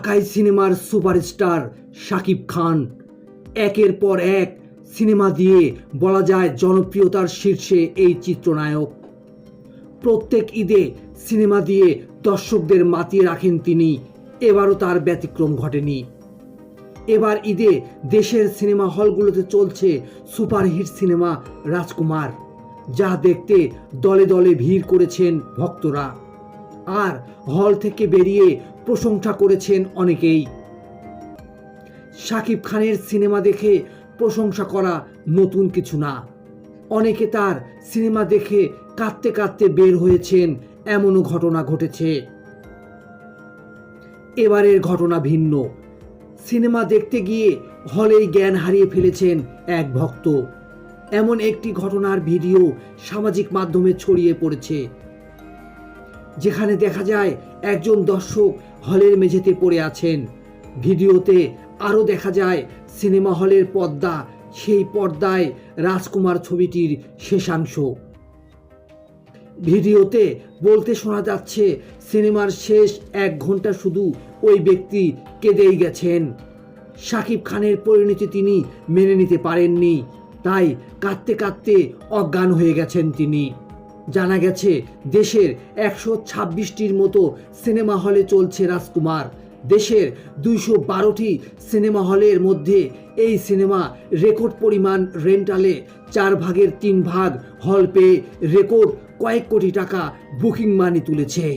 ঢাকাই সিনেমার সুপারস্টার শাকিব খান একের পর এক সিনেমা দিয়ে বলা যায় জনপ্রিয়তার শীর্ষে এই চিত্রনায়ক। প্রত্যেক ঈদে সিনেমা দিয়ে দর্শকদের মাতিয়ে রাখেন তিনি। এবারও তার ব্যতিক্রম ঘটেনি। এবার ঈদে দেশের সিনেমা হলগুলোতে চলছে সুপারহিট সিনেমা রাজকুমার, যা দেখতে দলে দলে ভিড় করেছেন ভক্তরা। আর হল থেকে বেরিয়ে প্রশংসা করেছেন অনেকেই। শাকিব খানের সিনেমা দেখে প্রশংসা করা নতুন কিছু না। অনেকে তার সিনেমা দেখে কাঁদতে কাঁদতে বের হয়েছেন, এমনও ঘটনা ঘটেছে। এবারের ঘটনা ভিন্ন। সিনেমা দেখতে গিয়ে হলেই জ্ঞান হারিয়ে ফেলেছেন এক ভক্ত। এমন একটি ঘটনার ভিডিও সামাজিক মাধ্যমে ছড়িয়ে পড়েছে, যেখানে দেখা যায় একজন দর্শক হলের মেঝেতে পড়ে আছেন। ভিডিওতে আরও দেখা যায় সিনেমা হলের পর্দা, সেই পর্দায় রাজকুমার ছবিটির শেষাংশ। ভিডিওতে বলতে শোনা যাচ্ছে, সিনেমার শেষ 1 ঘন্টা শুধু ওই ব্যক্তি কেঁদেই গেছেন। শাকিব খানের পরিণতি তিনি মেনে নিতে পারেননি, তাই কাঁদতে কাঁদতে অজ্ঞান হয়ে গেছেন তিনি। জানা গেছে দেশের 126টির মতো সিনেমা হলে চলছে রাজকুমার। দেশের 212টি সিনেমা হলের মধ্যে এই সিনেমা রেকর্ড পরিমাণ রেন্টালে 4 ভাগের 3 ভাগ হল পেয়ে রেকর্ড কয়েক কোটি টাকা বুকিং মানি তুলেছে।